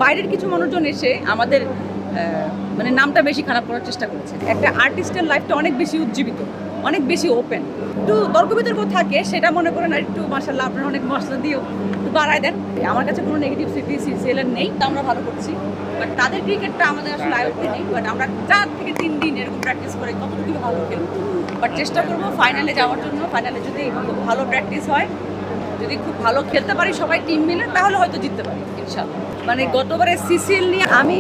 বাইরের কিছু মানুষজন এসে আমাদের মানে নামটা বেশি খারাপ করার চেষ্টা করেছে। একটা আর্টিস্টের লাইফটা অনেক বেশি উজ্জীবিত, অনেক বেশি ওপেন। একটু তর্ক বিতর্ক থাকে, সেটা মনে করেন আর একটু মাশাআল্লাহ আপনারা অনেক মশলা দিয়েও বাড়ায় দেন। আমার কাছে কোনো নেগেটিভ সিরিয়াল নেই, আমরা ভালো করছি। বাট তাদের ক্রিকেটটা আমাদের আসলে আয়ত্তে নেই। বাট আমরা 4 থেকে 3 দিন এরকম প্র্যাকটিস করে কতটুকু ভালো খেলব। বাট চেষ্টা করবো ফাইনালে যাওয়ার জন্য। ফাইনালে যদি খুব ভালো প্র্যাকটিস হয়, যদি খুব ভালো খেলতে পারি সবাই টিম মিলে, তাহলে হয়তো জিততে পারি ইনশাআল্লাহ। মানে গতবারে সিসিএল নিয়ে আমি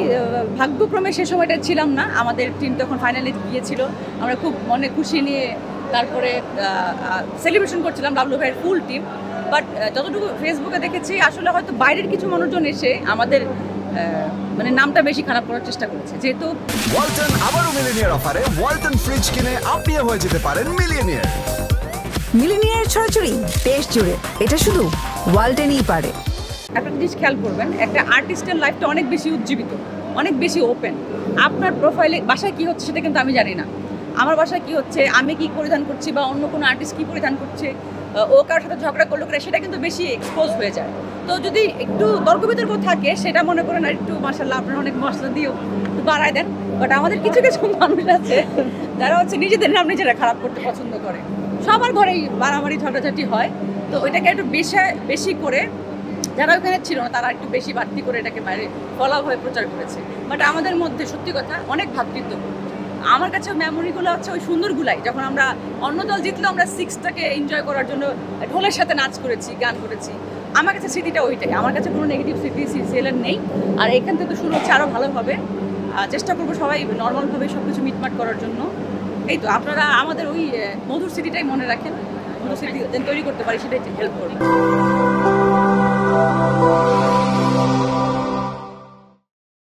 ভাগ্যক্রমে সে সময়টা ছিলাম না, আমাদের টিম তখন ফাইনালে গিয়েছিল। আমরা খুব মনে খুশি নিয়ে তারপরে সেলিব্রেশন করছিলাম লাভলু ভাইয়ের ফুল টিম। বাট যতটুকু ফেসবুকে দেখেছি আসলে হয়তো বাইরের কিছু মানুষজন এসে আমাদের মানে নামটা বেশি খারাপ করার চেষ্টা করেছে। যেহেতু ওয়ালটন আবারও মিলিনিয়ার অফারে ওয়ালটন ফ্রিজ কিনে আপনিও হয়ে যেতে পারেন মিলিয়নিয়ার। মিলিনিয়ার ছড়াছড়ি দেশ জুড়ে, এটা শুধু ওয়ালটনই পারে। একটা জিনিস খেয়াল করবেন, একটা আর্টিস্টের লাইফটা অনেক বেশি উজ্জীবিত, অনেক বেশি ওপেন। আপনার প্রোফাইলে বাসায় কী হচ্ছে সেটা কিন্তু আমি জানি না। আমার বাসায় কী হচ্ছে, আমি কী পরিধান করছি বা অন্য কোনো আর্টিস্ট কী পরিধান করছে, ও কারোর সাথে ঝগড়া করলো করে, সেটা কিন্তু বেশি এক্সপোজ হয়ে যায়। তো যদি একটু তর্ক বিতর্ক থাকে, সেটা মনে করেন আর একটু মাশাআল্লাহ আপনারা অনেক মশলা দিয়েও বাড়ায় দেন। বাট আমাদের কিছু কিছু মানুষ আছে যারা হচ্ছে নিজেদের নাম নিজেরা খারাপ করতে পছন্দ করে। সবার ঘরেই মারামারি ঝগড়াঝাটি হয়, তো এটাকে একটু বেশি করে যারা ওখানে ছিল না তারা একটু বেশি বাড়তি করে এটাকে বাইরে ফলাভাবে প্রচার করেছে। বাট আমাদের মধ্যে সত্যি কথা অনেক ভ্রাতৃত্ব। আমার কাছে মেমোরিগুলো হচ্ছে ওই সুন্দরগুলাই, যখন আমরা অন্য দল জিতলেও আমরা 6টাকে এনজয় করার জন্য ঢোলের সাথে নাচ করেছি, গান করেছি। আমার কাছে স্মৃতিটা ওইটাই। আমার কাছে কোনো নেগেটিভ সিরিয়াল নেই। আর এখান থেকে শুরু হচ্ছে আরও ভালোভাবে। চেষ্টা করবো সবাই নর্মালভাবে সব কিছু মিটমাট করার জন্য। এই তো আপনারা আমাদের ওই মধুর স্মৃতিটাই মনে রাখেন, মধুর স্মৃতি তৈরি করতে পারি, সেটাই হেল্প করবে।